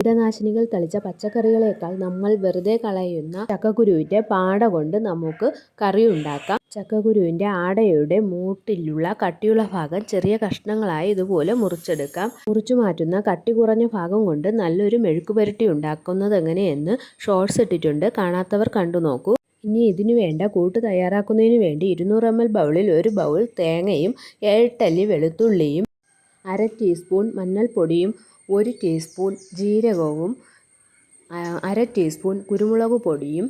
കീടനാശിനികൾ തളിച്ച പച്ചക്കറികളേക്കാൾ നമ്മൾ വെറുതെ കളയുന്ന ചക്കക്കുരുവിൻ്റെ പാട കൊണ്ട് നമുക്ക് കറി ഉണ്ടാക്കാം. ചക്കക്കുരുവിൻ്റെ ആടയുടെ മൂട്ടിലുള്ള കട്ടിയുള്ള ഭാഗം ചെറിയ കഷ്ണങ്ങളായി ഇതുപോലെ മുറിച്ചെടുക്കാം. മുറിച്ചു മാറ്റുന്ന കട്ടി കുറഞ്ഞ ഭാഗം കൊണ്ട് നല്ലൊരു മെഴുക്കുപുരട്ടി ഉണ്ടാക്കുന്നത് എങ്ങനെയെന്ന് ഷോർട്സ് ഇട്ടിട്ടുണ്ട്, കാണാത്തവർ കണ്ടു നോക്കൂ. ഇനി ഇതിനു വേണ്ട കൂട്ട് തയ്യാറാക്കുന്നതിന് വേണ്ടി 200 ml ബൗളിൽ 1 ബൗൾ തേങ്ങയും 7 അല്ലി വെളുത്തുള്ളിയും 1/2 ടീസ്പൂൺ മഞ്ഞൾപ്പൊടിയും 1 ടീസ്പൂൺ ജീരകവും 1/2 ടീസ്പൂൺ കുരുമുളക് പൊടിയും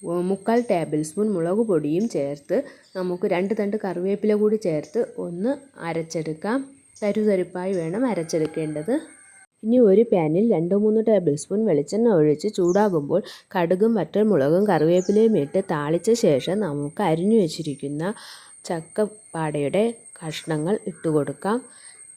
3/4 ടേബിൾ സ്പൂൺ മുളക് പൊടിയും ചേർത്ത് നമുക്ക് 2 തണ്ട് കറിവേപ്പില കൂടി ചേർത്ത് ഒന്ന് അരച്ചെടുക്കാം. തരുതരിപ്പായി വേണം അരച്ചെടുക്കേണ്ടത്. ഇനി ഒരു പാനിൽ 2-3 ടേബിൾ സ്പൂൺ വെളിച്ചെണ്ണ ഒഴിച്ച് ചൂടാകുമ്പോൾ കടുകും വറ്റൽമുളകും കറിവേപ്പിലയും ഇട്ട് താളിച്ച ശേഷം നമുക്ക് അരിഞ്ഞു വെച്ചിരിക്കുന്ന ചക്കപ്പാടയുടെ കഷ്ണങ്ങൾ ഇട്ട് കൊടുക്കാം.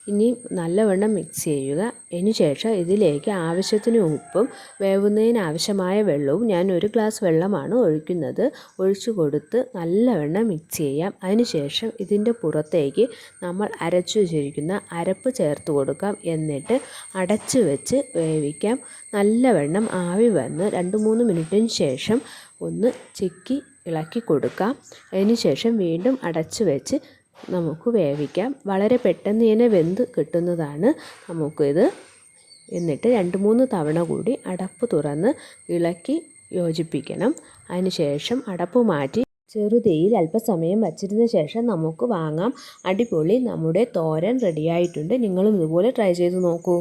ഇനി നല്ലവണ്ണം മിക്സ് ചെയ്യുക. അതിനുശേഷം ഇതിലേക്ക് ആവശ്യത്തിന് ഉപ്പും വേവുന്നതിന് ആവശ്യമായ വെള്ളവും, ഞാൻ 1 ഗ്ലാസ് വെള്ളമാണ് ഒഴിക്കുന്നത്, ഒഴിച്ചു കൊടുത്ത് നല്ലവണ്ണം മിക്സ് ചെയ്യാം. അതിനുശേഷം ഇതിൻ്റെ പുറത്തേക്ക് നമ്മൾ അരച്ചു വെച്ചിരിക്കുന്ന അരപ്പ് ചേർത്ത് കൊടുക്കാം. എന്നിട്ട് അടച്ചു വെച്ച് വേവിക്കാം. നല്ലവണ്ണം ആവി വന്ന് 2-3 മിനിറ്റിന് ശേഷം ഒന്ന് ചെക്കി ഇളക്കി കൊടുക്കാം. അതിനുശേഷം വീണ്ടും അടച്ചു വെച്ച് നമുക്ക് വേവിക്കാം. വളരെ പെട്ടെന്ന് തന്നെ വെന്ത് കിട്ടുന്നതാണ് നമുക്കിത്. എന്നിട്ട് 2-3 തവണ കൂടി അടപ്പ് തുറന്ന് ഇളക്കി യോജിപ്പിക്കണം. അതിനുശേഷം അടപ്പ് മാറ്റി ചെറുതീയിൽ അല്പസമയം വച്ചിരുന്ന ശേഷം നമുക്ക് വാങ്ങാം. അടിപൊളി നമ്മുടെ തോരൻ റെഡിയായിട്ടുണ്ട്. നിങ്ങളും ഇതുപോലെ ട്രൈ ചെയ്ത് നോക്കൂ.